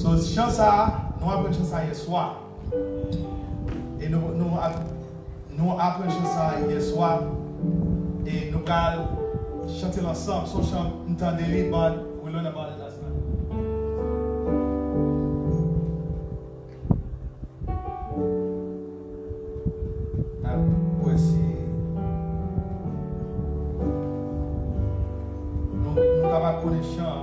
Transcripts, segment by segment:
So, chant ça, nous apprenons ça hier soir. Et nous apprenons ça hier soir. Et nous allons chanter l'ensemble. Son chant, Ntandeli, but we learned about it last night. Nous avons connexion.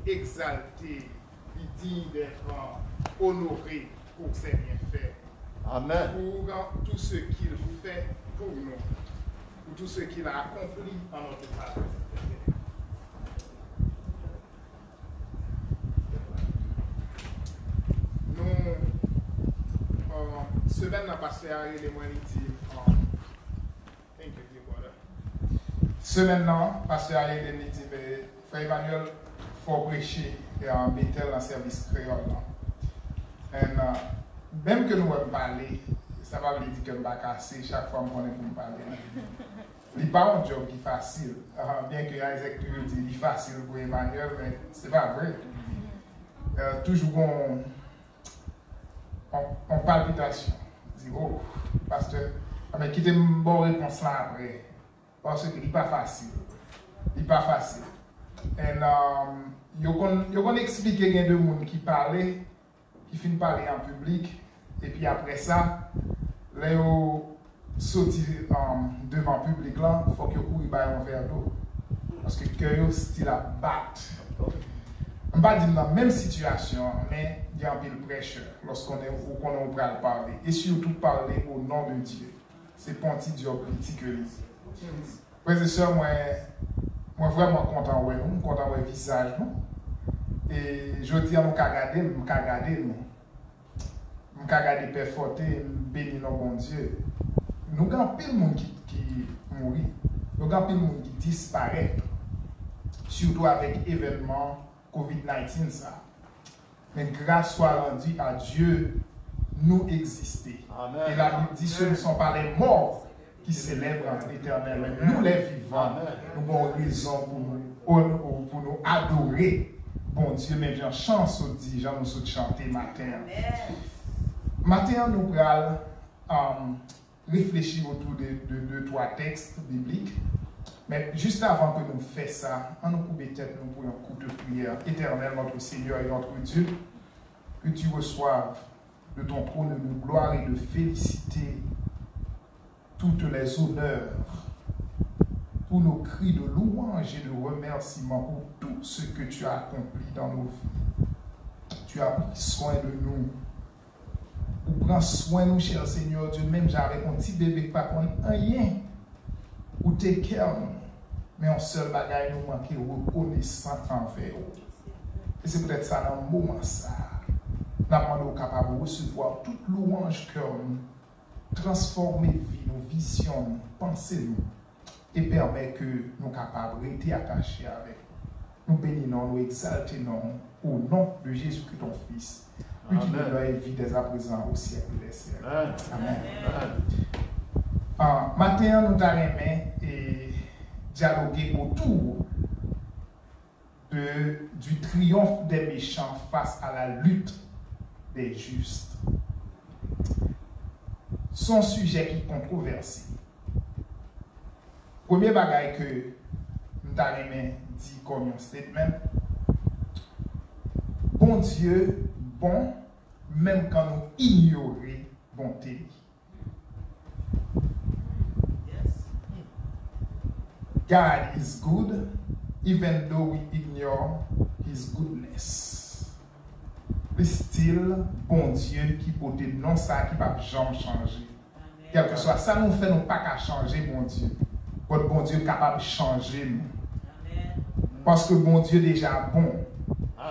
Exalté, il digne d'être honoré pour ses bienfaits. Amen. Pour tout ce qu'il fait pour nous, pour tout ce qu'il a accompli en notre faveur. semaine n'a passé à les mois dit thank you brother. Semaine n'a passé à les dit frère Emmanuel faut prêcher et en mettre dans service créole là. Et même que nous parler, ça va me dire que je vais casser chaque fois que je vais parler. Ce n'est pas un job qui est facile. Bien que Isaac dit qu'il est facile pour Emmanuel, mais ce n'est pas vrai. Toujours en palpitation. Je dis, oh, pasteur, mais quittez une bonne réponse là après. Parce que ce n'est pas facile. Il n'est pas facile. Et je vais expliquer qu'il y a deux personnes qui parlent, qui finissent de parler en public. Et puis après ça, là, ils sortent devant le public là, il faut que vous courez un verre d'eau. Parce que le cœur style à battre. Je ne vais pas dire dans la même situation, mais il y a un peu de pression lorsqu'on est au parler. Et surtout parler au nom de Dieu. C'est pas un petit job petit que lui. Frères et sœurs, moi vraiment content de vous, content de votre visage. Et je dis à nous qu'à regarder, je regarder perforter, bénir notre bon Dieu. Nous avons plein de monde qui mourit. Nous avons plein de monde qui disparaît. Surtout avec l'événement COVID-19. Ça. Mais grâce soit rendue à Dieu, nous exister. Amen. Et la Bible dit ce ne sont pas les morts qui célèbrent l'éternel, mais nous les vivants, nous avons raison pour nous adorer. Bon Dieu, mais j'ai chance de dire, j'ai nous chanter matin. Matin, nous allons réfléchir autour de trois textes bibliques. Mais juste avant que nous fassions ça, on nous coupe tête, nous pour un coup de prière. Éternel, notre Seigneur et notre Dieu, que tu reçoives de ton trône de gloire et de félicité toutes les honneurs pour nos cris de louange et de remerciement pour tout ce que tu as accompli dans nos vies. Tu as pris soin de nous. Ou prends soin de nous, cher Seigneur Dieu, même j'avais un petit bébé pas qu'on rien. Ou tes cœurs, mais en seul bagage nous manquer reconnaissant envers vous. Et c'est peut-être ça dans le moment ça. Nous sommes capables de recevoir toute louange que nous, transformer vie, nos visions, nos pensées, nous, et permettre que nous soyons capables de rester attachés avec nous. Nous bénissons, nous exaltons au nom de Jésus-Christ, ton Fils. Lui qui nous donne vie dès à présent au siècle des siècles. Amen. Matin, nous allons dialoguer autour du triomphe des méchants face à la lutte des justes. Son sujet qui est controversé. Premier bagage que nous allons dire comme un statement. Bon Dieu, bon, même quand nous ignorons bonté. God is good, even though we ignore His goodness. Le style, bon Dieu, qui peut non ça, qui va jamais changer. Quel que soit ça, nous fait, nous pas qu'à changer, bon Dieu. Votre bon Dieu est capable de changer nous. Parce que bon Dieu est déjà bon.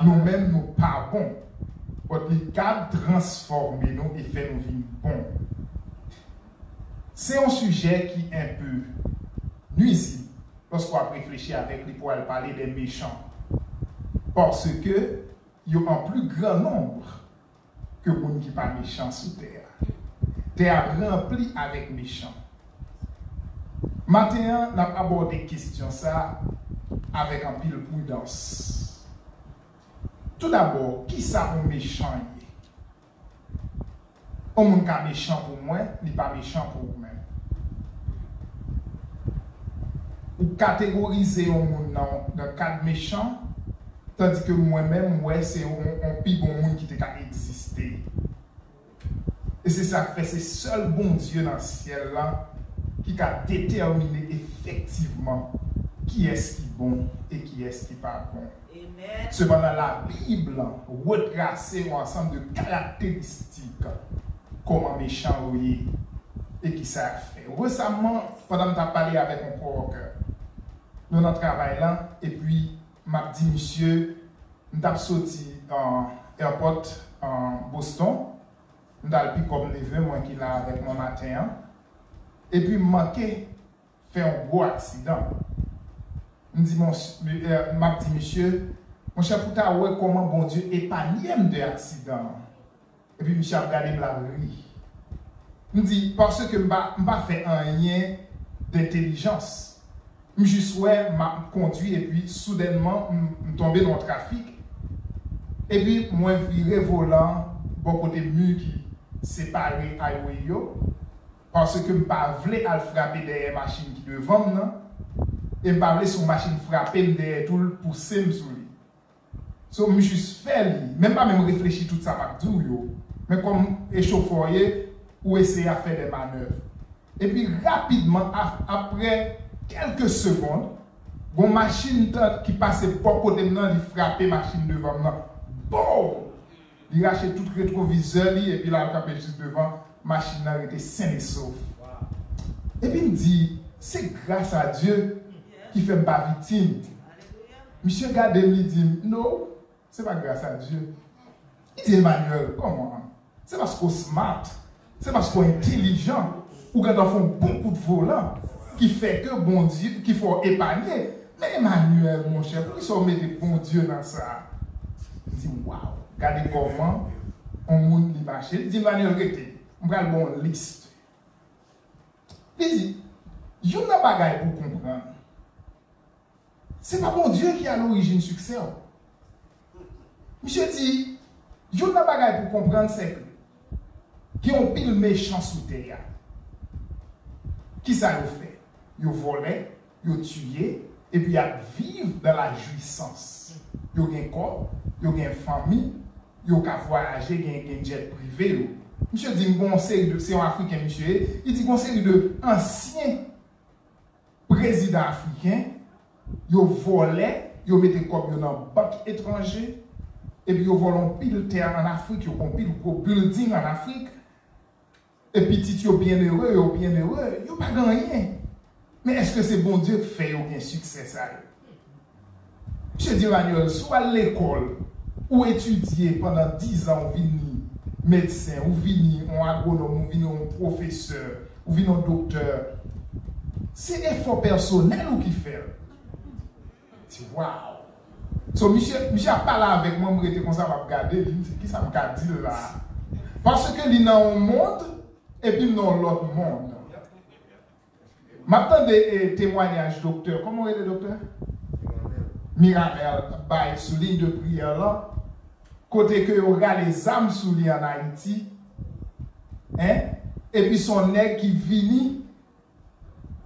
Nous-mêmes, nous pas bons. Votre capable de transformer nous et faire nous vivre bon. C'est un sujet qui est un peu nuisible. Lorsqu'on réfléchit avec lui pour parler des méchants. Parce que il y a un plus grand nombre que les gens qui ne sont pas méchants sur terre. Terre remplie avec méchants. Maintenant, on a abordé la question ça avec un peu de prudence. Tout d'abord, qui ça un méchant? Un monde qui est méchant pour moi, il n'est pas méchant pour vous-même. Ou catégoriser un monde dans le cadre méchant, tandis que moi-même, c'est un plus bon monde qui a existé. Et c'est ça que fait, c'est seul bon Dieu dans le ciel là qui a déterminé effectivement qui est-ce qui est bon et qui est-ce qui n'est pas bon. Cependant, la Bible retrace un ensemble de caractéristiques comment méchant est et qui ça fait. Récemment, pendant que je parlé avec mon coworker, nous avons travaillé là, et puis, m'a dit, monsieur, nous avons sorti en airport en Boston, M'dal pi comme neveu, moi qui là avec mon matin. Et puis manqué fait un gros accident. Me dit m'a dit monsieur, mon cher Pouta, ouais comment bon Dieu épargne de accident. Et puis monsieur a regardé la rue. Me dit parce que m'a fait un lien d'intelligence. Je juste ouais m'a conduit et puis soudainement me tombé dans le trafic. Et puis moi viré volant bon côté mur qui séparé highway yo parce que m'pas vle al frapper derrière machine qui devant non et m'pas vle son machine frapper derrière tout pousser me sur lui. So me juste fait lui, même pas même réfléchir tout ça m'a dit yo. Mais comme échauffoyer ou essayer à faire des manœuvres. Et puis rapidement après quelques secondes, une machine qui passait pas côté nan li frapper machine devant nan. Bon! Il a acheté tout le rétroviseur et puis là, il juste devant, machine a été saine et sauf. Et puis il me dit, c'est grâce à Dieu qui fait ma victime. Monsieur Gade me dit, non, c'est pas grâce à Dieu. Il dit, Emmanuel, comment? C'est parce qu'on est smart, c'est parce qu'on est intelligent, ou qu'on fait beaucoup de volants, qui fait que bon Dieu, qu'il faut épargner. Mais Emmanuel, mon cher, pourquoi ils ont mis des bons dieux dans ça? Il dit, waouh! Regardez comment on monte les marchés. Il dit, Emmanuel, regardez, on va le bon liste. Il dit, il y a un bagage pour comprendre. C'est pas bon Dieu qui a l'origine du succès. Monsieur dit, il y a un bagage pour comprendre, c'est que qui ont pile méchant sous terre. Qui ça le fait? Ils volé, ils tué, et puis ils vivent dans la jouissance. Ils ont un corps, ils ont une famille, ils ont voyager, ils ont un jet privé. Monsieur dit, bon, c'est un Africain, monsieur. Il dit, bon, c'est de anciens présidents africains, ils ont volé, ils ont mis des corps dans une banque étrangère, et puis ils ont volé un pile terre en Afrique, ils ont pile building en Afrique. Et puis, si tu es bien heureux, ils n'ont pas gagné. Mais est-ce que c'est bon Dieu qui fait un succès ça? Je dis, Emmanuel, soit à l'école, ou étudier pendant 10 ans, ou venir médecin, ou venir un agronome, ou venir un professeur, ou venir un docteur, c'est effort personnel ou qui fait? C'est waouh! So, monsieur a parlé avec moi, je suis comme ça, je vais regarder, je me dis, qui ça me dit là? Parce que il est dans un monde, et puis dans l'autre monde. Maintenant, des témoignages, docteur. Comment est le docteur? Miramel, by sous ligne de prière là. Côté que il y a les âmes sous lui en Haïti. Hein? Et puis son nègre qui vini,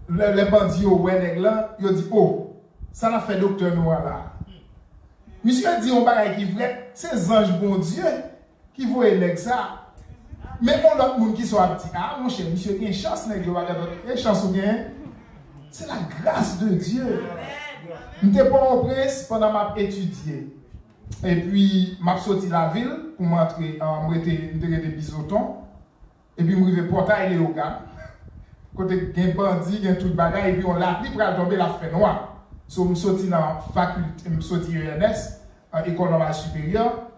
les bandits au nègre là, il dit, oh, ça n'a fait docteur noir là. Monsieur dit, on va qui vrai, c'est anges bon Dieu qui voient nègre ça. Mais mon autre monde qui soit dit, ah mon cher, monsieur, il y a une chance, il y a une chance ou bien. C'est la grâce de Dieu. Je n'étais pas au prince pendant ma étudié. Et puis, je suis sorti de la ville pour m'entrer en des bisotons. Et puis, je suis portail au gars. Côté un bandit, il y a tout le bagage, et puis on l'a pris pour tomber la fenêtre noire. So, je suis sorti dans la faculté, je suis sorti ENS, école normale supérieure.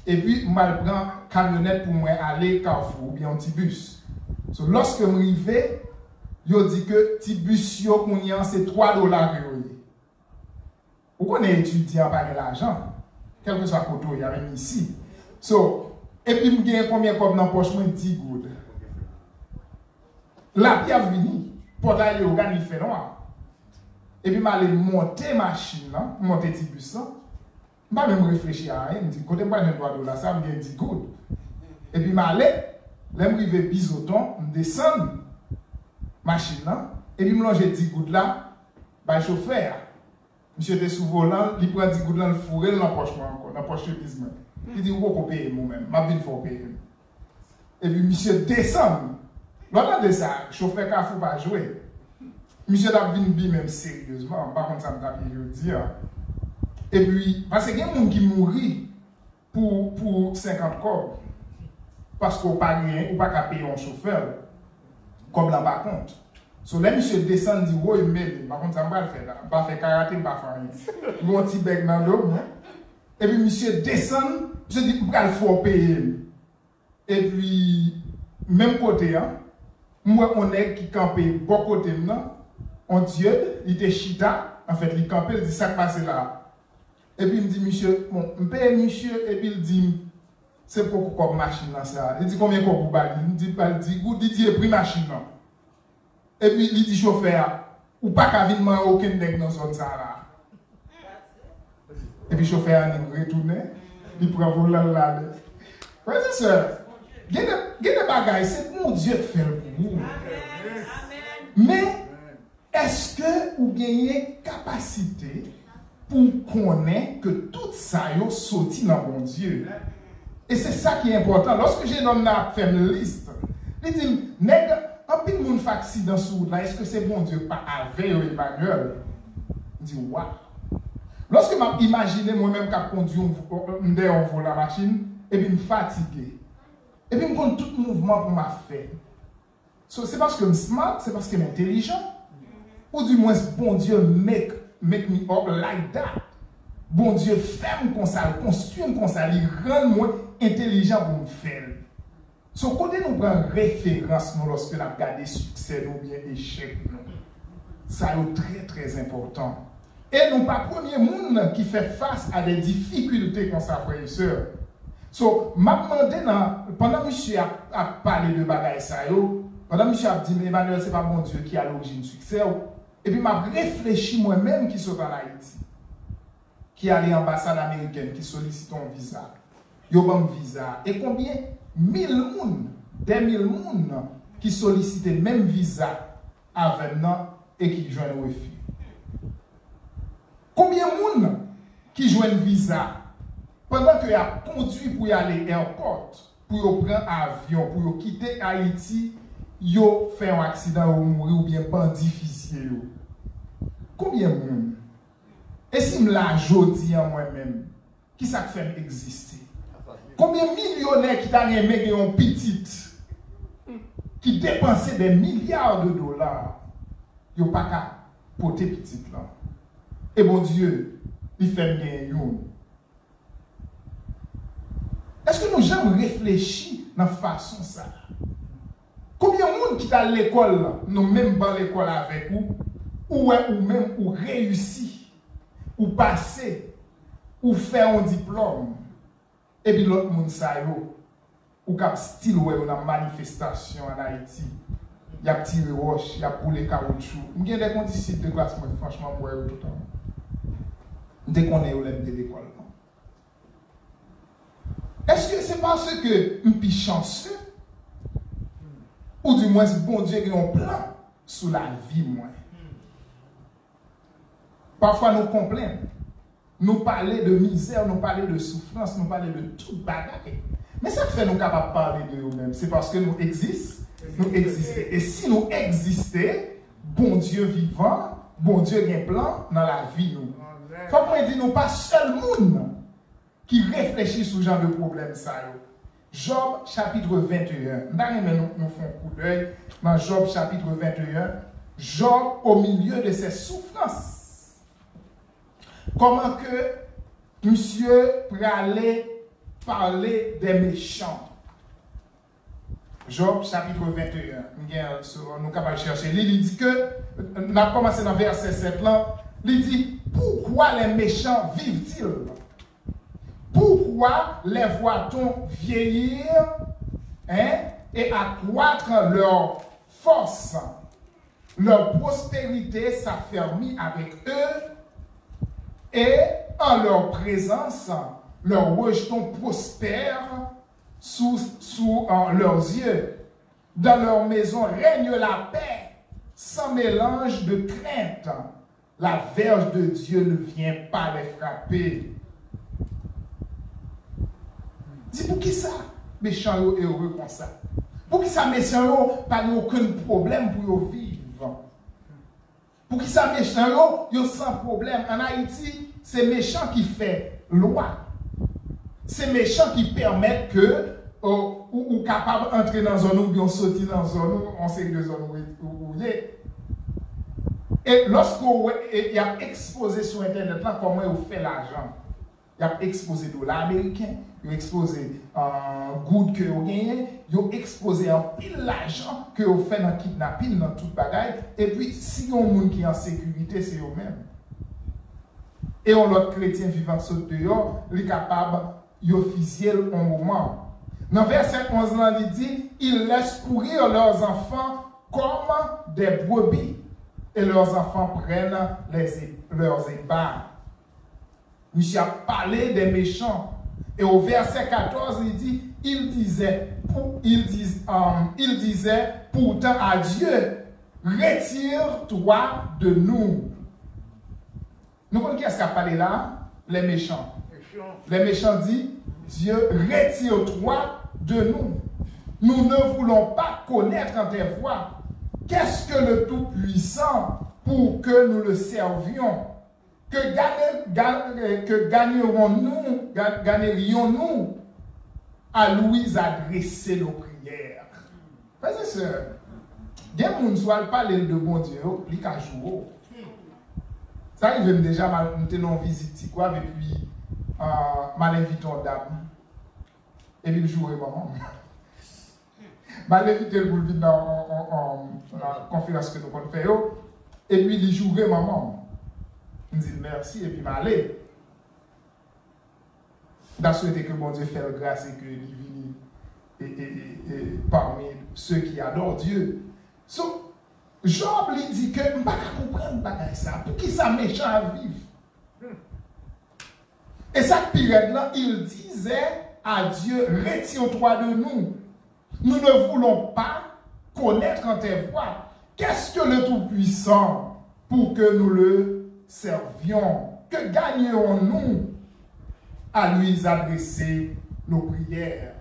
Et puis, je prends camionnette pour aller à Carrefour, ou bien un petit bus. So, lorsque je suis arrivé, je dis que petit bus, c'est $3. Vous connaissez étudiant par l'argent, quel que soit le côté, il y a même ici. So, et puis, je gagne combien comme dans la poche, 10 gouttes. La pierre vini, pour aller au gars, il fait noir. Et puis, je vais monter la machine, monter le petit bus. Je ne vais même réfléchir à rien. Je me dis, côté moi, j'ai $3, ça me gagne 10 gouttes. Et puis, je vais arriver bisoton, je descends machine et puis, je longe 10 gouttes là, par le chauffeur. Monsieur était sous volant, il prend 10 gouttes dans le fourré, dans la poche encore, dans la poche de business. Il dit, où est-ce qu'on paye moi-même? Je vais faire payer. Et puis, monsieur descend. L'autre de ça, le chauffeur ne faut pas jouer. Monsieur a venu même sérieusement, par contre, ça me tape, je dis. Et puis, parce qu'il y a des gens qui mourit pour 50 corps. Parce qu'on n'a pas rien, ou pas qu'à payer un chauffeur. Comme là, par contre. So, là, monsieur descend, dit, oh, il m'aide. Par contre, ça ne va pas le faire. Je ne vais pas faire karaté, je ne vais pas faire rien. Il y a un petit bec dans l'eau. Et puis, monsieur descend, monsieur dit, pourquoi il faut payer? Et puis, même côté, hein, moi, on est qui campait bon côté, non? On Dieu, il était chita, en fait, il campait, il dit ça qui passe là. Et puis, il me dit, monsieur, bon, je paye monsieur, et puis il dit, c'est pour quoi machine là, ça? Il dit, combien de vous balle? Il dit, il dit, pris machine là. Et puis, il dit, chauffeur, ou pas qu'à venir aucun nègre dans zone ça là. Et puis, chauffeur, il retourne, il prend pour là. Frères et sœurs, il y a des bagailles, c'est mon Dieu qui fait pour vous. Mais, est-ce que vous gagnez capacité pour connaître que tout ça est sorti dans mon Dieu? Et c'est ça qui est important. Lorsque j'ai nommé fait une liste, il dit, nègre, un peu de monde fait accident sur là, est-ce que c'est bon Dieu pas avec Emmanuel? Il dit, waouh. Lorsque je m'imagine moi-même qu'à conduire un vol la machine, et puis me fatigué, et puis je prends tout mouvement pour m'a fait. So, c'est parce que je suis smart, c'est parce que je suis intelligent. Ou du moins, bon Dieu make me up like that. Bon Dieu fait me comme ça, construit me comme ça, il rend moi intelligent pour me faire. So, côté nous prend référence nous lorsque nous regardons succès ou bien échec nous. Ça est très très important. Et nous pas premier monde qui fait face à des difficultés comme ça, frères et sœurs. So, m'a demandé pendant monsieur a parlé de bagaille ça yo, pendant monsieur a dit mais Emmanuel c'est pas mon Dieu qui a l'origine du succès. Et puis m'a réfléchi moi-même qui sont en Haïti, qui allait à l'ambassade américaine, qui sollicite un visa. Yo bon visa. Et combien 1000 personnes, des 1000 personnes qui sollicitent le même visa avec nous et qui joignent le refus. Combien de personnes qui joignent le visa pendant que y a conduit pour y aller à l'aéroport, pour prendre avion, pour quitter Haïti, yo fait un accident ou mourir ou bien bandit fichier. Combien de monde? Et si je la jodi en moi-même, qui ça fait exister? Combien de millionnaires qui t'a aimé une petite qui dépensait des milliards de dollars, yo pas qu'à porter petite là. Et bon Dieu, il fait bien yon. Est-ce que nous jamais réfléchi dans la façon ça? Combien de monde qui est à l'école, nous même dans l'école avec vous, ou même ou réussi, ou passer, ou faire un diplôme, et puis l'autre monde ça yo, ou cap style ouais une manifestation en Haïti, il y a tiré roche, il y a boulé caoutchouc. Il y a des conditions de classe franchement pour tout le temps. Dès qu'on est au lèvres de l'école. Est-ce que c'est parce que je suis chanceux? Ou du moins, bon Dieu a un plan sur la vie, moi. Parfois, nous complainons. Nous parlons de misère, nous parlons de souffrance, nous parlons de tout bagarre. Mais ça fait nous capables de parler de nous-mêmes. C'est parce que nous existons. Nous existons. Et si nous existons, bon Dieu vivant, bon Dieu a un plan dans la vie. Nous. Faut qu'on dise nous pas seul monde qui réfléchit sur ce genre de problème. Job chapitre 21. Nous faisons un coup d'œil dans Job chapitre 21. Job au milieu de ses souffrances. Comment que monsieur pourrait aller parler des méchants. Job chapitre 21. Nous sommes capables de chercher. Il dit que, on a commencé dans verset 7 là, il dit, pourquoi les méchants vivent-ils? Pourquoi les voit-on vieillir et accroître leur force? Leur prospérité s'affermit avec eux et en leur présence, leurs rejetons prospèrent sous leurs yeux. Dans leur maison règne la paix, sans mélange de crainte. La verge de Dieu ne vient pas les frapper. Dis pour qui ça? Méchant est heureux comme ça. Pour qui ça, méchant pas aucun problème pour vivre. Pour qui ça, méchant yo sans problème. En Haïti, c'est méchant qui fait loi. C'est méchant qui permet que ou capable d'entrer dans une zone ou bien sortir dans une zone, on sait de zone où il est. Et lorsqu'on y a exposé sur Internet, là, comment on fait l'argent, ils ont exposé $dollar américain, ils ont exposé good que vous gagnez, ils ont exposé un pile l'argent que vous faites dans kidnapping, dans toute bagaille. Et puis, si il y a un monde qui est en sécurité, c'est eux-mêmes. Et on l'autre chrétien vivant saute dehors, il est capable d'officiel au moment. Dans verset 11, il dit, ils laissent courir leurs enfants comme des brebis, et leurs enfants prennent leurs ébards. Monsieur a parlé des méchants. Et au verset 14, il dit, il disait, pourtant à Dieu, retire-toi de nous. Nous connaissons qui est-ce qui a parlé là? Les méchants. Les méchants disent, Dieu, retire-toi de nous. Nous ne voulons pas connaître tes voies. Qu'est-ce que le Tout-Puissant pour que nous le servions? Que gagnerions-nous à lui adresser nos prières? Frères et sœurs, des gens ne soit pas de bon Dieu, plus qu'à jour. Ça arrive déjà, nous en visite, quoi, et puis, mal invité en dame. Et puis, le jour est maman. Mal invité le boulevard dans la conférence que nous avons fait. Et puis, il jouerait maman. Il dit merci et puis m'aller. D'à souhaiter que bon Dieu fasse grâce et que il vienne parmi ceux qui adorent Dieu. So, Job lui dit que je ne peux pas comprendre ça. Pour qui ça méchant à vivre? Et ça, pire là, il disait à Dieu, retire-toi de nous. Nous ne voulons pas connaître en tes voies. Qu'est-ce que le Tout-Puissant pour que nous le servions? Que gagnons-nous à lui adresser nos prières?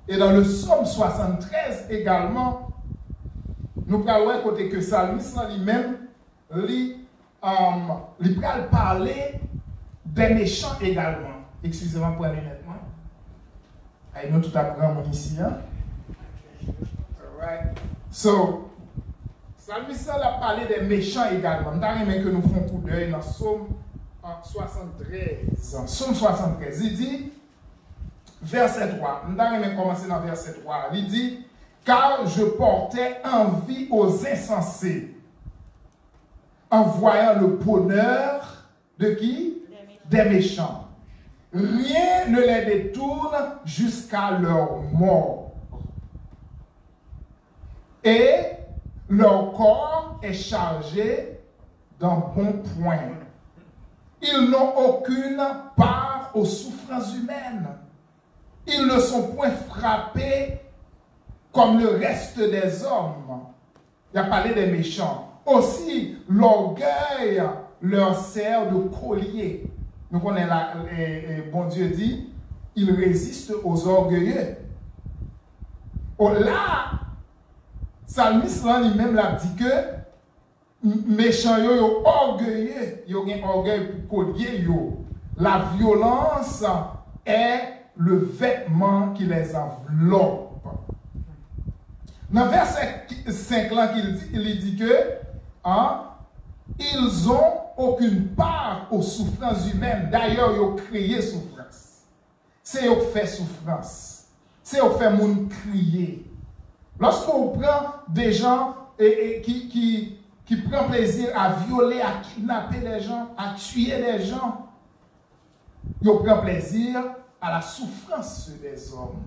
Et dans le psaume 73 également, nous parlons côté que Salmis lui-même, lui parler des méchants également. Excusez-moi pour aller nettement. Nous tout apprendre ici. Hein? Alright. So, Salmis a parlé des méchants également. Nous avons que nous faisons coup d'œil dans le psaume 73. Psaume 73, il dit, verset 3. Nous avons commencé dans verset 3. Il dit, car je portais envie aux insensés, en voyant le bonheur de qui? Des méchants. Rien ne les détourne jusqu'à leur mort. Et leur corps est chargé d'un bon point. Ils n'ont aucune part aux souffrances humaines. Ils ne sont point frappés comme le reste des hommes. Il a parlé des méchants. Aussi, l'orgueil leur sert de collier. Nous connaissons bon Dieu dit, il résiste aux orgueilleux. Là, Salmis lui-même l'a dit que méchants yo orgueilleux, yo gen orgueil pour collier yo. La violence est le vêtement qui les enveloppe. Dans verset 5 là, il dit que ils n'ont aucune part aux souffrances humaines. D'ailleurs, ils ont créé souffrance. C'est eux qui fait souffrance. C'est eux qui fait moun crier. Lorsqu'on prend des gens qui prennent plaisir à violer, à kidnapper des gens, à tuer des gens, ils prennent plaisir à la souffrance des hommes.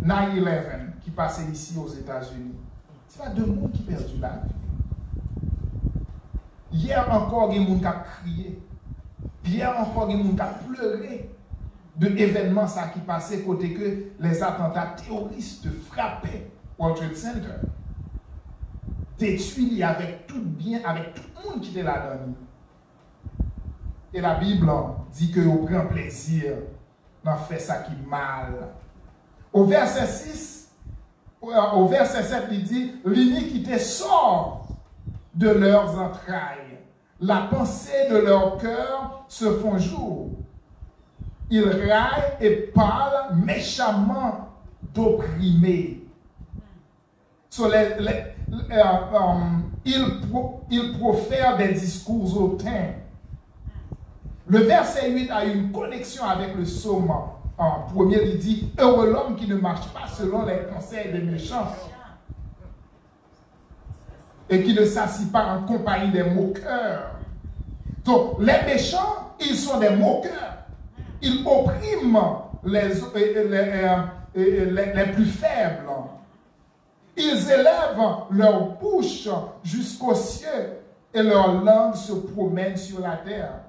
9/11 qui passait ici aux États-Unis. C'est pas deux monde qui perdent la vie. Hier encore, il y a des gens qui ont crié. Hier encore, il y a des gens qui ont pleuré de l'événement qui passait côté que les attentats terroristes frappaient World Trade Center. Détruits avec tout bien, avec tout le monde qui était là-dedans. Et la Bible dit que vous prenez plaisir dans faire ça qui est mal. Au verset 6, au verset 7, il dit, l'iniquité sort de leurs entrailles. La pensée de leur cœur se font jour. Ils raillent et parlent méchamment d'opprimés. Ils profèrent des discours hautains. Le verset 8 a une connexion avec le psaume en premier. Il dit « Heureux l'homme qui ne marche pas selon les conseils des méchants et qui ne s'assit pas en compagnie des moqueurs. » Donc, les méchants, ils sont des moqueurs. Ils oppriment les plus faibles. Ils élèvent leur bouche jusqu'aux cieux et leur langue se promène sur la terre.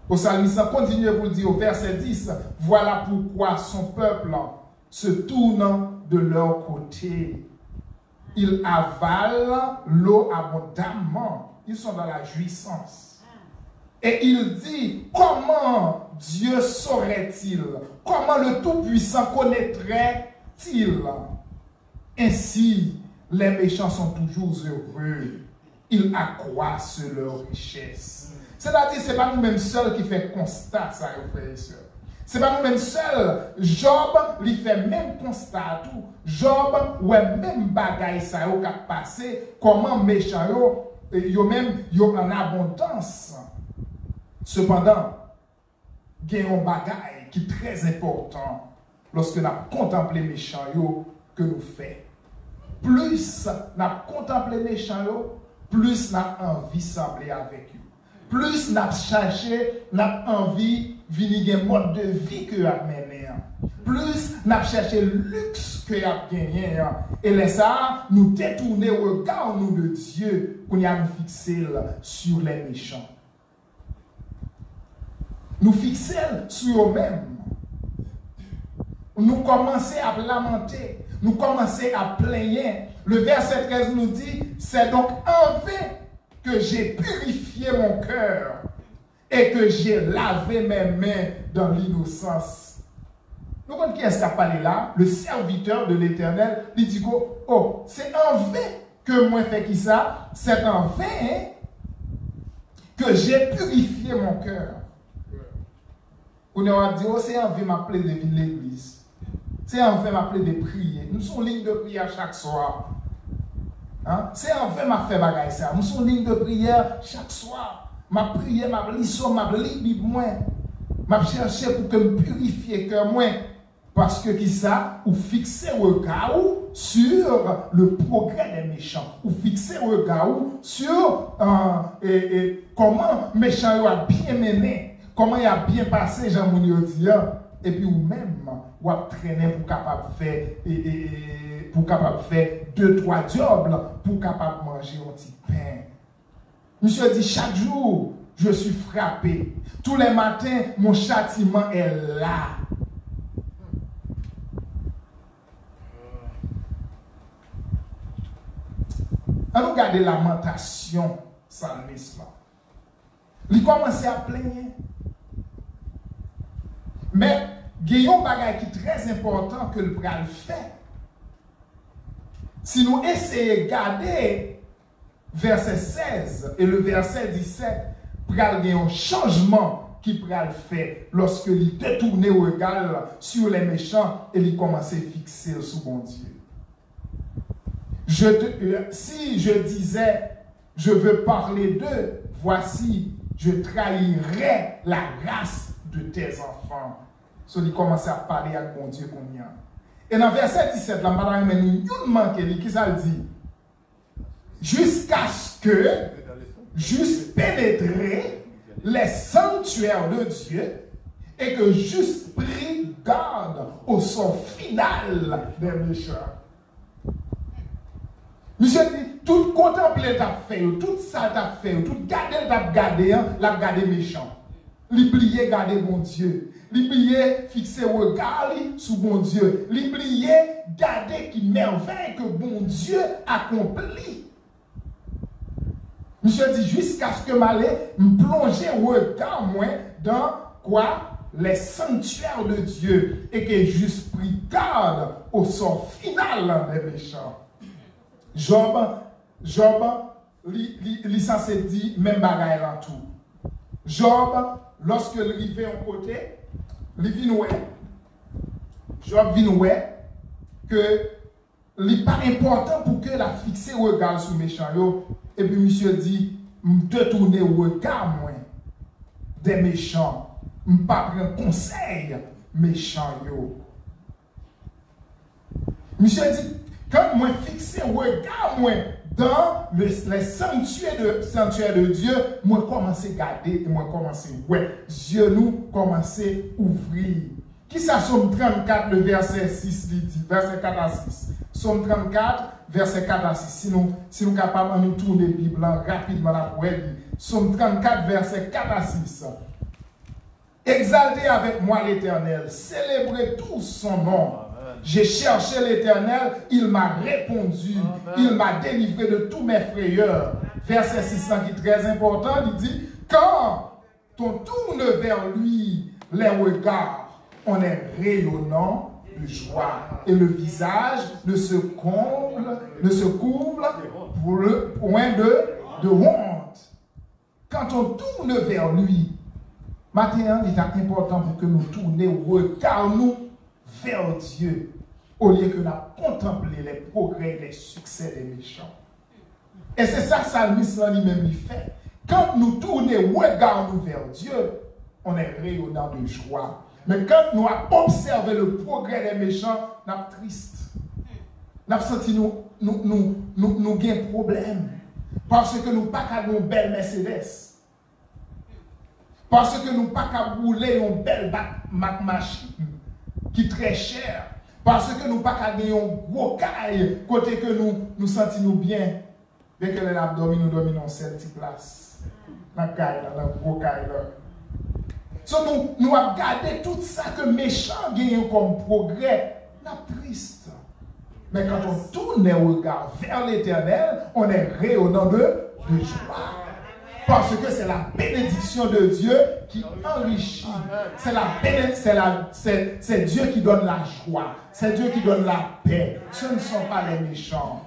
Au psalmiste continue pour dire au verset 10, « Voilà pourquoi son peuple se tourne de leur côté. Ils avalent l'eau abondamment. » Ils sont dans la jouissance. Et il dit, comment Dieu saurait-il? Comment le Tout-Puissant connaîtrait-il? Ainsi, les méchants sont toujours heureux. Ils accroissent leur richesse. C'est-à-dire, ce n'est pas nous-mêmes seuls qui fait constat, ça, frères et sœurs. Ce n'est pas nous-mêmes seuls. Job, il fait même constat tout. Job, ouais, même bagaille ça qui a passé, comment méchant yo même yo en abondance. Cependant, il y a un bagaille qui est très important lorsque nous contemplons les méchants que nous faisons. Plus nous contemplons les méchants, plus nous avons envie de sembler avec eux. Plus nous avons cherché, nous avons envie de venir un mode de vie que nous avons mené. Plus nous avons cherché le luxe que nous avons gagné. Et là, ça, nous détourner le regard de Dieu pour nous fixer sur les méchants. Nous fixer sur eux-mêmes. Nous commençons à lamenter. Nous commençons à plaigner. Le verset 13 nous dit, c'est donc en vain que j'ai purifié mon cœur et que j'ai lavé mes mains dans l'innocence. Nous comprenons qui est-ce qui a parlé là? Le serviteur de l'Éternel. Il dit, oh, c'est en vain que moi fais qui ça? C'est en vain que j'ai purifié mon cœur. On a dit, oh, c'est en vain m'appeler de l'église. C'est en vain m'appeler de prier. Nous sommes en ligne de prière chaque soir. Hein? C'est en vain m'a fait bagaille ça. Nous sommes en ligne de prière chaque soir. Ma prière, ma lisson, ma Bible moins. M'a cherché pour que me purifier cœur moins. Parce que qui ça? Ou fixer le regard sur le progrès des méchants. Ou fixer le regard sur comment méchant a bien mené. Comment il a bien passé, Jean-Mounio dit. Et puis ou même, ou a traîné pour capable faire pour capable faire 2-3 jobs pour capable manger un petit pain. Monsieur dit chaque jour, je suis frappé. Tous les matins, mon châtiment est là. On regarde la lamentation, psalmiste là. Il commence à plaindre. Mais il y a un bagage qui est très important que le pral fait. Si nous essayons de garder verset 16 et le verset 17, pral y a un changement qui pral fait lorsque il détourne le regard sur les méchants et il commence à fixer sur bon Dieu. Si je disais, je veux parler d'eux, voici, je trahirai la race de tes enfants. So, il commence à parler avec mon Dieu qu'on y a. Et dans verset 17, la madame il manque, qui ça dit? Jusqu'à ce que j'eusse pénétré les sanctuaires de Dieu et que j'eusse pris garde au sort final des méchants. Monsieur dit, tout contempler ta fait, tout ça ta fait, tout garder ta garder, la garder méchant. L'oublier garder mon Dieu. L'oublier fixer regard sur bon Dieu. L'oublier garder qui merveille que bon Dieu accomplit. Monsieur dit jusqu'à ce que m'allais me plonger regard moi dans quoi? Les sanctuaires de Dieu et que juste pris garde au sort final des méchants. Job, il s'est dit même bagaille en tout. Job, lorsque il arrive en côté, il vient Job vient que il n'est pas important pour que la fixer regard sur méchant. Et puis monsieur dit, de tourner au regard moi des méchants, pas prendre conseil méchant yo. Monsieur dit, quand moi fixer regard moi dans les sanctuaires de Dieu, moi commencer à garder, moi commencer ouais, Dieu nous commencer à ouvrir. Qui ça Somme 34 le verset 6 dit, verset 4 à 6. Somme 34 verset 4 à 6. Si nous capables de nous tourner la Bible rapidement la pour elle. Somme 34 verset 4 à 6. Exaltez avec moi l'Éternel, célébrez tous son nom. J'ai cherché l'Éternel, il m'a répondu, il m'a délivré de tous mes frayeurs. Verset 600 qui est très important, il dit, quand on tourne vers lui les regards, on est rayonnant de joie et le visage ne se couvre pour le point de honte. Quand on tourne vers lui, maintenant, il est important pour que nous tournions, regardons vers Dieu, au lieu que nous contempler les progrès et les succès des méchants. Et c'est ça que Psalmiste lui-même fait. Quand nous tournons, regardons vers Dieu, on est rayonnant de joie. Mais quand nous observons le progrès des méchants, nous sommes tristes. Nous avons senti nous avons problème. Parce que nous n'avons pas qu'à une belle Mercedes. Parce que nous n'avons pas qu'à rouler une belle machine qui est très chère. Parce que nous n'avons pas qu'à gagner un gros caille côté que nous sentons bien. Dès que les abdomen nous dominons cette place. Dans le caille, dans le gros caille. So, nous avons gardé tout ça que méchant gagne comme progrès. Nous sommes tristes. Mais quand on tourne les regards vers l'Éternel, on est rayonnant de joie. Parce que c'est la bénédiction de Dieu qui enrichit. C'est Dieu qui donne la joie. C'est Dieu qui donne la paix. Ce ne sont pas les méchants.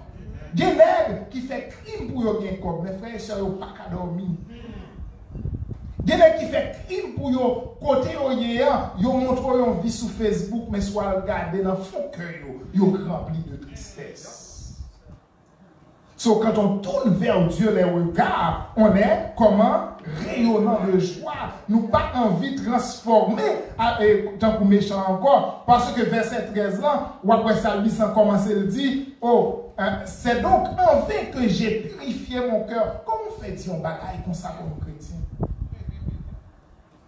Il y a des nègres qui font crime pour gagner comme mes frères et sœurs, ils n'ont pas qu'à dormir. Il y a des qui font crime pour yo côté yo montrent une vie sur Facebook, mais soit regarder dans le fond cœur, yo rempli de tristesse. So, quand on tourne vers Dieu les regards, on est comment rayonnant de joie. Nous pas envie de transformer tant que méchant encore. Parce que verset 13 là, ou après ça, lui sans commencer le dit, oh, c'est donc en vain que j'ai purifié mon cœur. Comment fait-il un bagaille comme ça comme chrétien?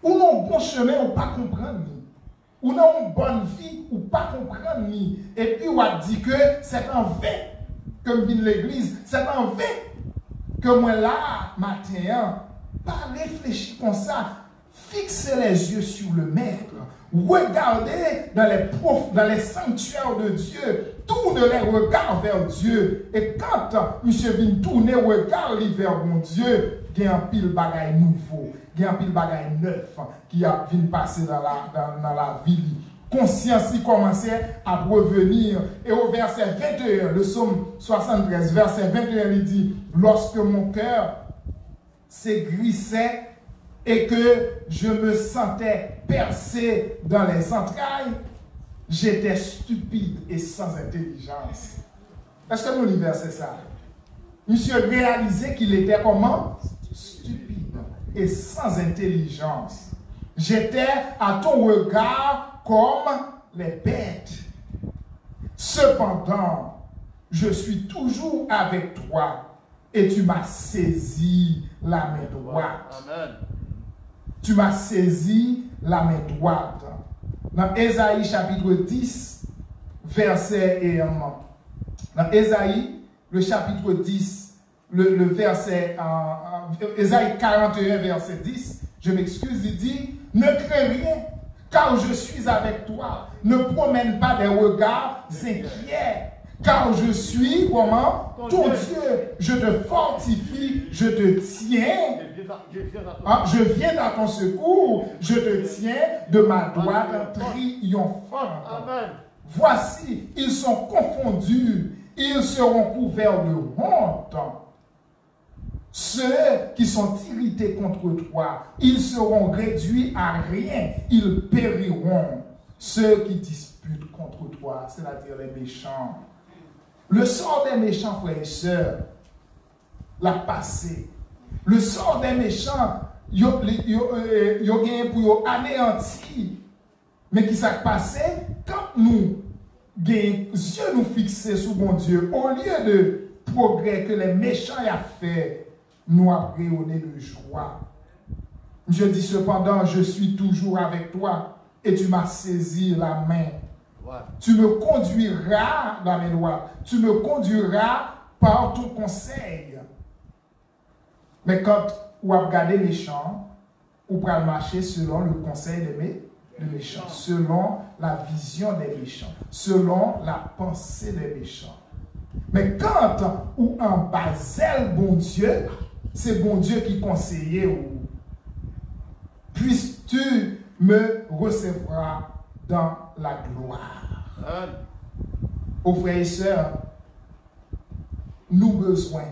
Ou non bon chemin ou pas comprendre ni. Ou non une bonne vie ou pas comprendre ni. Et puis on a dit que c'est en vain que je viens de l'église, c'est en vain que moi là, matin, pas réfléchir comme ça, fixer les yeux sur le Maître, regarder dans les sanctuaires de Dieu, tourne les regards vers Dieu. Et quand monsieur vient tourner le regard vers mon Dieu, il y a un pile bagaille nouveau, il y a un pile bagaille neuf qui a vient passer dans la vie. Conscience y commençait à revenir. Et au verset 21, le psaume 73, verset 21, il dit, lorsque mon cœur s'aigrissait et que je me sentais percé dans les entrailles, j'étais stupide et sans intelligence. Est-ce que nous lisons verset ça? Monsieur réalisait qu'il était comment? Stupide et sans intelligence. J'étais à ton regard comme les bêtes. Cependant, je suis toujours avec toi et tu m'as saisi la main droite. Amen. Tu m'as saisi la main droite. Dans Ésaïe chapitre 10, verset et dans Ésaïe, le chapitre 10, le verset, Ésaïe 41, verset 10, je m'excuse, il dit, ne crains rien, car je suis avec toi. Ne promène pas des regards inquiets, car je suis, comment? Ton Dieu. Je te fortifie, je te tiens. Je viens à ton secours, je te tiens de ma droite triomphante. Amen. Voici, ils sont confondus, ils seront couverts de honte. Ceux qui sont irrités contre toi, ils seront réduits à rien, ils périront. Ceux qui disputent contre toi, c'est-à-dire les méchants. Le sort des méchants, frères et sœurs, l'a passé. Le sort des méchants, yo gagne pour anéantir. Mais qui s'est passé quand nous gagnons yeux nous fixés sur bon Dieu, au lieu de progrès que les méchants ont fait, nous avons rayonné de joie. Je dis cependant, je suis toujours avec toi et tu m'as saisi la main. Tu me conduiras dans mes lois. Tu me conduiras par ton conseil. Mais quand vous regardez les méchants, vous pouvez marcher selon le conseil des méchants, selon la vision des méchants, selon la pensée des méchants. Mais quand ou en basel bon Dieu, c'est bon Dieu qui conseillait ou puisses-tu me recevras dans la gloire. Aux frères et sœurs, nous besoin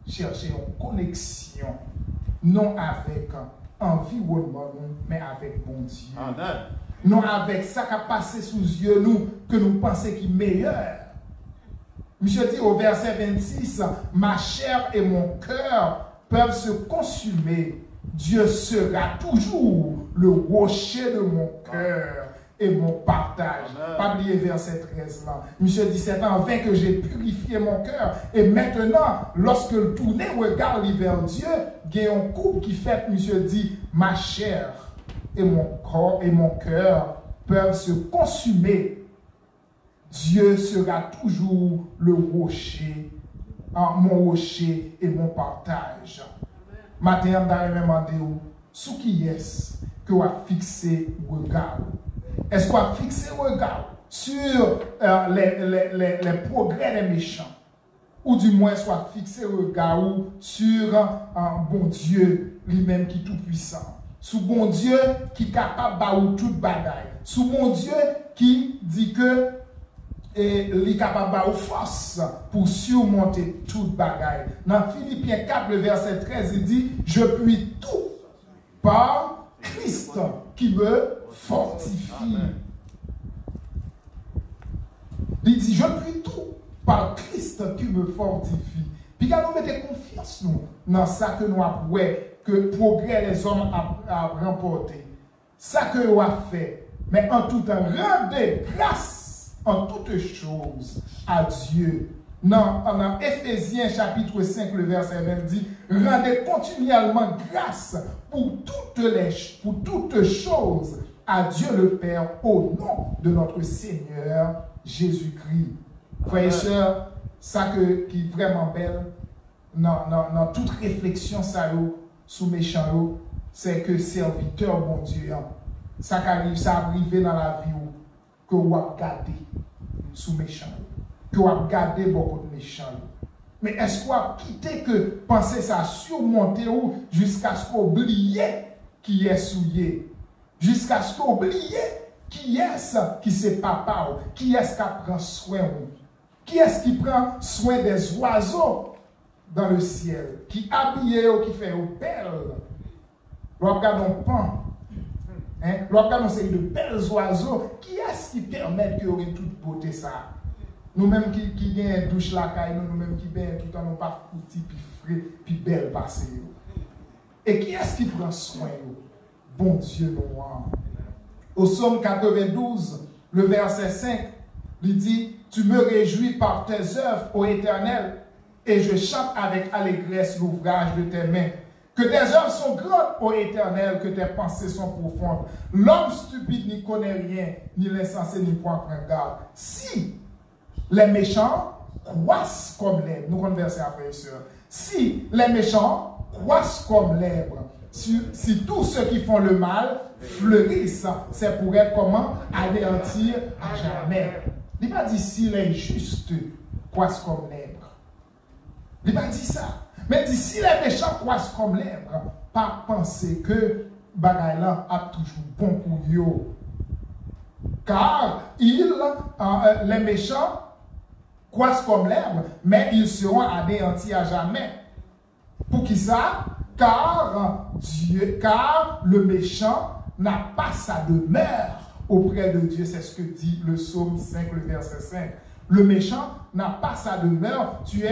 chercher une connexion, non avec environnement, mais avec bon Dieu. Amen. Non avec ça qui a passé sous yeux nous, que nous pensons qui est meilleur. Monsieur dit au verset 26, ma chair et mon cœur peuvent se consumer. Dieu sera toujours le rocher de mon cœur et mon partage. Amen. Pas oublier verset 13 là. Monsieur dit, c'est en vain que j'ai purifié mon cœur. Et maintenant, lorsque le tourné regarde vers Dieu, il y a un couple qui fait, monsieur dit, ma chair et mon corps et mon cœur peuvent se consumer. Dieu sera toujours le rocher, mon rocher et mon partage. Matin, je vais demander sous qui est-ce que vous avez fixé le regard? Est-ce qu'on a fixé le regard sur les progrès des méchants? Ou du moins, soit fixé le regard sur un bon Dieu lui-même qui est tout-puissant? Sous bon Dieu qui est capable de toute bagaille. Sous bon Dieu qui dit que il est capable de force pour surmonter toute bagaille. Dans Philippiens 4, le verset 13, il dit, je puis tout par Christ qui me fortifie. Il dit, je puis tout par Christ qui me fortifie. Puis quand nous mettons confiance nous, dans ça que nous avons que progrès les hommes a remporté, ça que nous avons fait, mais en tout temps, rendez grâce en toutes choses à Dieu. Dans Éphésiens chapitre 5, le verset 20 dit, rendez continuellement grâce pour toutes choses à Dieu le Père au nom de notre Seigneur Jésus-Christ. Frères et sœurs, ça qui est vraiment belle, dans toute réflexion ça sous méchant, c'est que serviteur bon Dieu, ça arrive dans la vie que vous avez gardé sous méchant, que vous avez gardé beaucoup de méchants. Mais est-ce que vous avez quitté que penser ça surmonter ou jusqu'à ce que vous oubliez qui est souillé, jusqu'à ce que vous oubliez qui est-ce qui c'est papa, qui est-ce qui prend soin, qui est-ce qui prend soin des oiseaux dans le ciel, qui habille ou qui fait aux perles. Vous regardez un pan. Lorsqu'on sait de belles oiseaux, qui est-ce qui permet que vous ayez toute beauté ça? Nous-mêmes qui gagnons douche la caille, nous-mêmes qui gagnons tout le temps, nous pas foutis, puis frais, puis belle passé. Et qui est-ce qui prend soin? Bon Dieu noir. Au psaume 92, le verset 5, il dit, tu me réjouis par tes œuvres, ô Éternel, et je chante avec allégresse l'ouvrage de tes mains. Que tes œuvres sont grandes, ô Éternel, que tes pensées sont profondes. L'homme stupide n'y connaît rien, ni l'insensé n'y prend garde. Si les méchants croissent comme l'herbe, nous conversons après, sœurs. Si les méchants croissent comme l'herbe, si tous ceux qui font le mal fleurissent, c'est pour être comment? Anéantir à jamais. Il n'a pas dit si les justes croissent comme l'herbe. Il n'a pas dit ça. Mais si les méchants croissent comme l'herbe, pas penser que bagaille là a toujours bon pour eux. Car les méchants croissent comme l'herbe, mais ils seront anéantis à jamais. Pour qui ça? Car le méchant n'a pas sa demeure auprès de Dieu. C'est ce que dit le psaume 5, le verset 5. Le méchant n'a pas sa demeure. Tu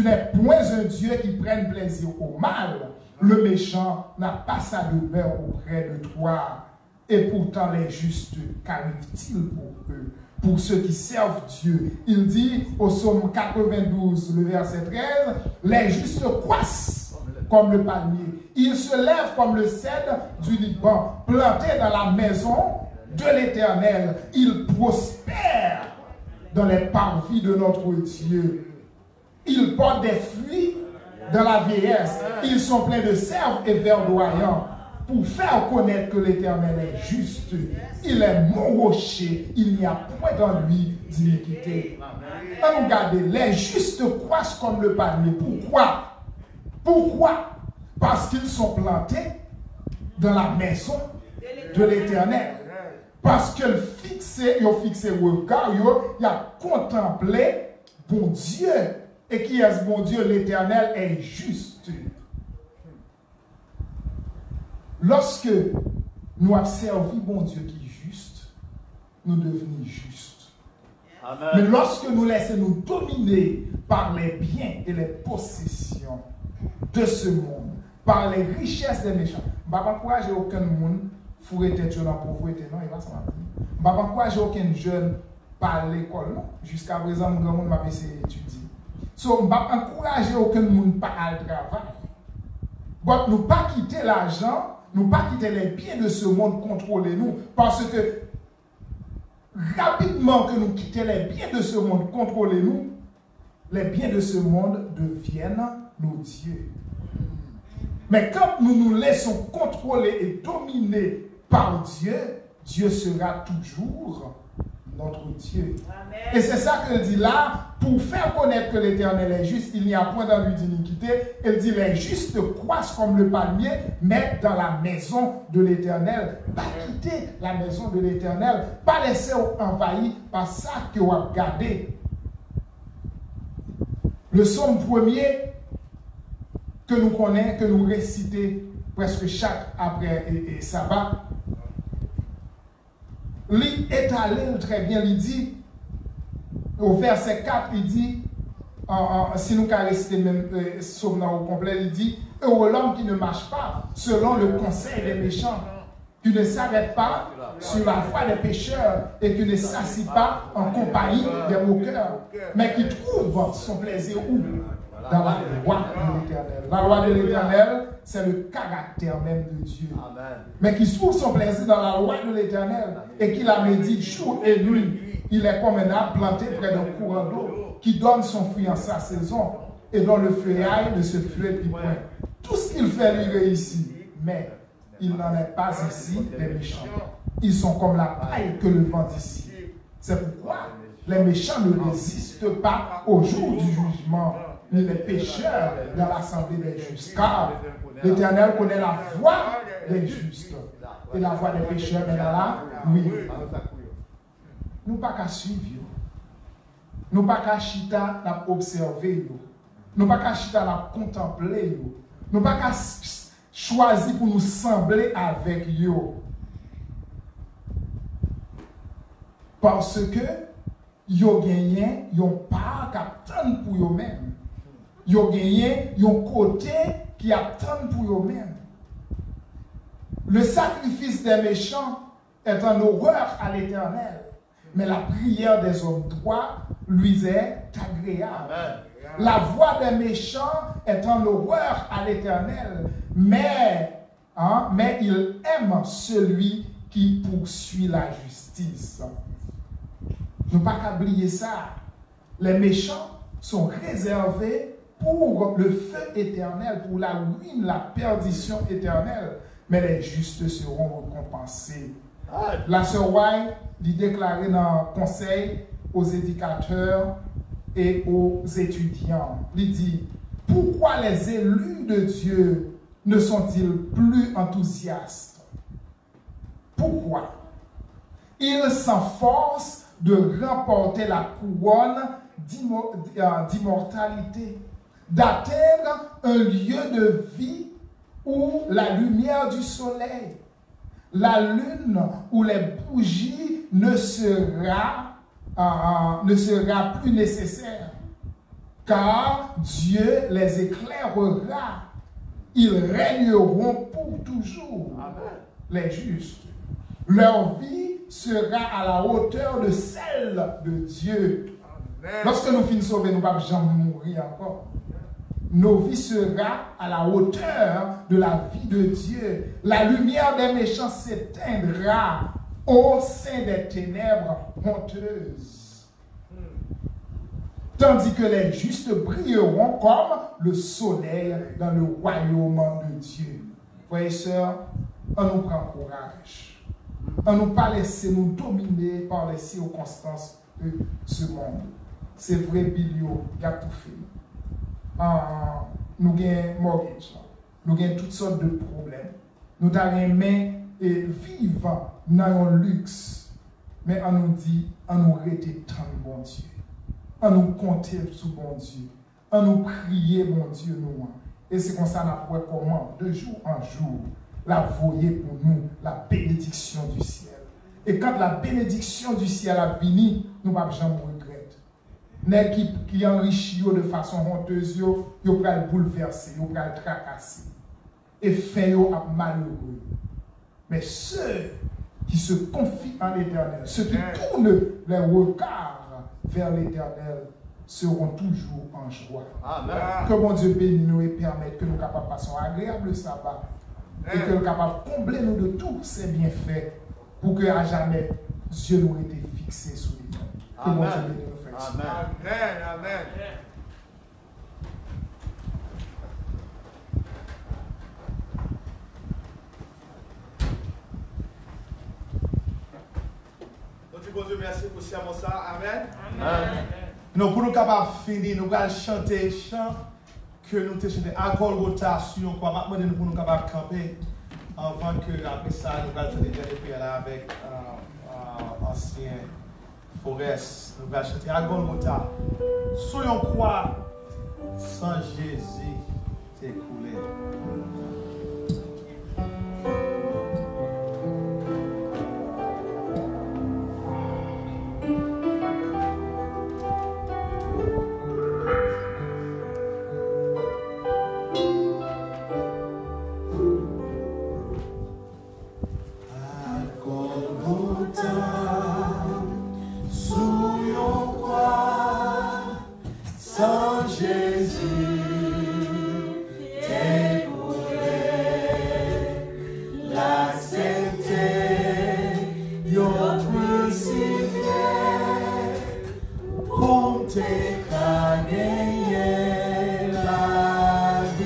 n'es point un Dieu qui prenne plaisir au mal, Le méchant n'a pas sa demeure auprès de toi. Et pourtant, les justes, qu'arrive-t-il pour eux? Pour ceux qui servent Dieu. Il dit au psaume 92, le verset 13, les justes croissent comme le palmier. Ils se lèvent comme le cèdre du Liban, plantés dans la maison de l'Éternel. Ils prospèrent dans les parvis de notre Dieu. Ils portent des fruits dans la vieillesse. Ils sont pleins de sève et verdoyants pour faire connaître que l'Éternel est juste. Il est mon rocher. Il n'y a point dans lui d'iniquité. Regardez, les justes croissent comme le palmier. Pourquoi? Pourquoi? Parce qu'ils sont plantés dans la maison de l'Éternel. Parce qu'ils ont fixé le regard, ils ont contemplé bon Dieu. Et qui est ce bon Dieu? L'Éternel est juste. Lorsque nous avons servi bon Dieu qui est juste, nous devenons justes. Amen. Mais lorsque nous laissons nous dominer par les biens et les possessions de ce monde, par les richesses des méchants, je ne vais pas encourager aucun monde fourrer tête dans la pauvreté, non, il va s'en rappeler. Je ne vais pas encourager aucun jeune par l'école, non. Jusqu'à présent, mon grand monde m'a essayé d'étudier. So, je ne vais pas encourager aucun monde par le travail. Donc, nous ne pas quitter l'argent, nous ne pas quitter les biens de ce monde contrôler nous, parce que rapidement que nous quittons les biens de ce monde contrôler nous, les biens de ce monde deviennent nos dieux. Mais quand nous nous laissons contrôler et dominer par Dieu, Dieu sera toujours notre Dieu. Amen. Et c'est ça qu'elle dit là, pour faire connaître que l'Éternel est juste, il n'y a point dans lui d'iniquité. Elle dit, les justes croissent comme le palmier, mais dans la maison de l'Éternel. Pas quitter la maison de l'Éternel, pas laisser envahir par ça que vous avez gardé. Le psaume premier que nous connaissons, que nous récitons presque chaque après et sabbat, lui étalé très bien, il dit, au verset 4, il dit, si nous avons récité même psaume au complet, il dit, heureux l'homme qui ne marche pas selon le conseil des méchants, qui ne s'arrête pas sur la voie des pécheurs et qui ne s'assit pas en compagnie des moqueurs, mais qui trouve son plaisir où? Dans la loi de l'Éternel. La loi de l'Éternel, c'est le caractère même de Dieu. Amen. Mais qui trouve son plaisir dans la loi de l'Éternel et qui la médite jour et nuit. Il est comme un arbre planté près d'un courant d'eau qui donne son fruit en sa saison et dont le feuillage ne se flétrit point. Tout ce qu'il fait lui réussit. Mais il n'en est pas ici des méchants. Ils sont comme la paille que le vent d'ici. C'est pourquoi les méchants ne résistent pas au jour du jugement, ni les pécheurs dans l'assemblée des justes. Car l'Éternel connaît la voie des justes. Et la voie des pécheurs est là, oui. Nous pas qu'à suivre. Nous pas qu'à chita n'a observer. Nous pas qu'à chita n'a contempler. Nous pas qu'à choisir pour nous sembler avec eux. Parce que yo gagné, yon part qu'attend pour eux-mêmes. Yo gagné, yon côté qui attend pour eux-mêmes. Le sacrifice des méchants est en horreur à l'Éternel, mais la prière des hommes droits lui est agréable. Amen. La voix des méchants est en horreur à l'Éternel, mais il aime celui qui poursuit la justice. Ne pas oublier ça. Les méchants sont réservés pour le feu éternel, pour la ruine, la perdition éternelle. Mais les justes seront récompensés. La sœur White dit déclarer dans le conseil aux éducateurs et aux étudiants. Il dit, pourquoi les élus de Dieu ne sont-ils plus enthousiastes? Pourquoi? Ils s'efforcent de remporter la couronne d'immortalité, d'atteindre un lieu de vie où la lumière du soleil, la lune ou les bougies ne sera plus nécessaire, car Dieu les éclairera ils régneront pour toujours. Amen. Les justes. Leur vie sera à la hauteur de celle de Dieu. Amen. Lorsque nous finissons sauver, nous ne pouvons jamais mourir encore. Nos vies sera à la hauteur de la vie de Dieu. La lumière des méchants s'éteindra au sein des ténèbres honteuses. Tandis que les justes brilleront comme le soleil dans le royaume de Dieu. Frères et sœurs, on nous prend courage. On ne nous pas laisser nous dominer par les circonstances de ce monde. C'est vrai, Bilio, il y a tout fait. Nous avons mortgage, nous avons toutes sortes de problèmes. Nous avons vivre dans un luxe. Mais on nous dit, on nous rete tant bon Dieu. On nous compte sur bon Dieu. On nous prie, bon Dieu, nous. Et c'est comme ça qu'on a comment, de jour en jour, la voyer pour nous, la bénédiction du ciel. Et quand la bénédiction du ciel a fini, nous ne pouvons jamais regretter. Les qui enrichissent de façon honteuse, ils peuvent bouleverser, ils peuvent tracasser. Et faire malheureux. Mais ceux qui se confient en l'Éternel, ceux qui tournent les regards vers l'Éternel, seront toujours en joie. Amen. Que mon Dieu bénisse nous et permette que nous capables de passer un agréable sabbat et que nous capables de combler nous de tous ces bienfaits pour que à jamais Dieu nous été fixé sur les temps. Que mon Dieu bénisse nous, frères. Amen. Amen. Bon Dieu, merci pour ce moment ça. Amen. Amen. Nous, pour nous capables de finir, nous allons chanter un chant que nous avons chanté à Golgotha sur quoi. Maintenant, nous pour nous capables de camper avant que, après ça, nous allons faire des derniers prières là avec ancien Forest. Nous allons chanter à Golgotha. Soyons quoi sans Jésus t'écouler.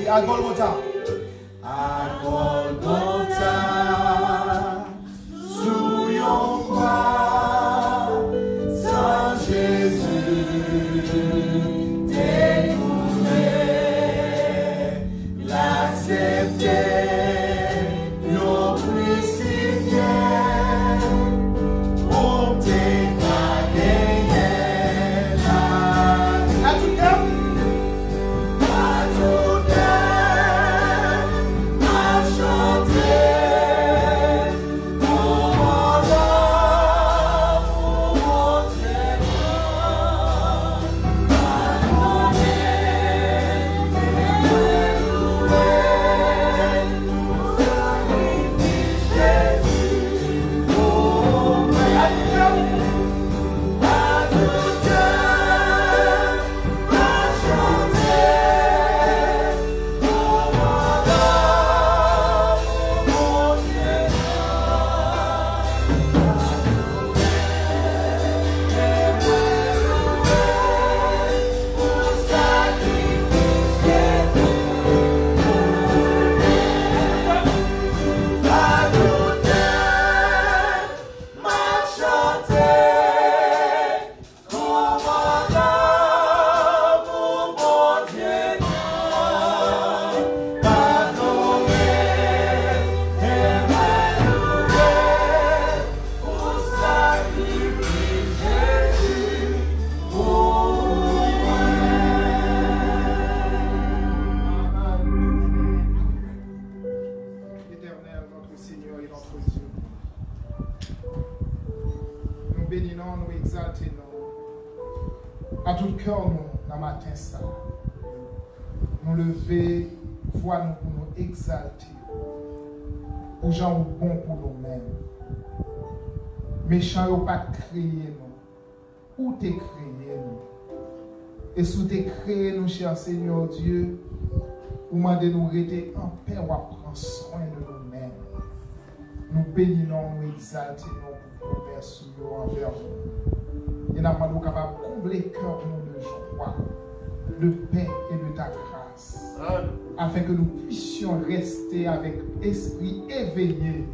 À Golgotha. À Golgotha, sous yon croix, sans Jésus, découlé, l'accepter, yon crucifié, pour t'égayer la vie. À tout cœur. Nous exaltons à tout cœur nous dans matin ça. Nous lever, voir nous pour nous exalter. Ou gens bon pour nous-mêmes. Méchants n'ont pas créé nous. Ou t'es créé nous. Et sous t'es créé nous, cher Seigneur Dieu, ou mandez nous rester en paix ou à prendre soin de nous-mêmes. Nous bénissons, nous exaltons pour promesses envers nous. Et nous sommes capables de combler le cœur de joie, de paix et de ta grâce. Afin que nous puissions rester avec esprit éveillé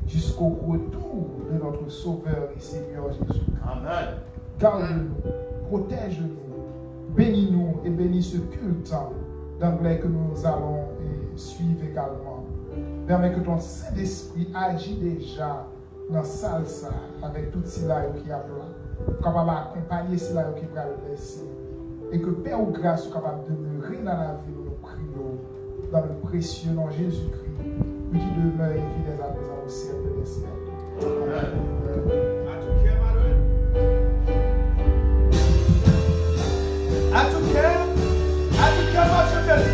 jusqu'au retour de notre Sauveur et Seigneur Jésus. Amen. Garde-nous, protège-nous, bénis-nous et bénis ce culte d'anglais que nous allons suivre également. Permets que ton Saint-Esprit agisse déjà dans salsa avec tout cela qui a là, capable d'accompagner cela qui va le laisser. Et que Père ou grâce soit capable de demeurer dans la vie de nos prions, dans le précieux nom de Jésus-Christ, lui qui demeure et fidèle à présent au ciel de l'esprit. À tout cœur, Manuel. À tout cœur, Manuel.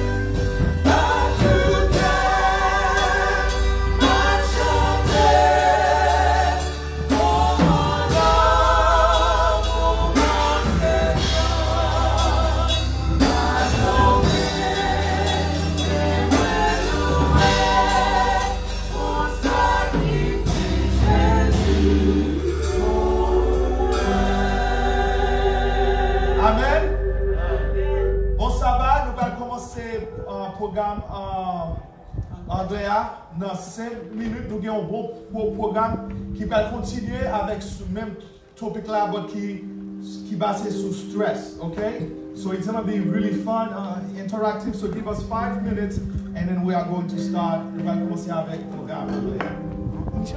Amen. Bon sabbat, nous allons commencer un programme Andrea. Dans 5 minutes, nous avons un bon programme qui va continuer avec ce même topic là, qui est basé sur stress. Okay? So it's going to be really fun, interactive. So give us 5 minutes and then we are going to start. Nous allons commencer avec le programme. Ok,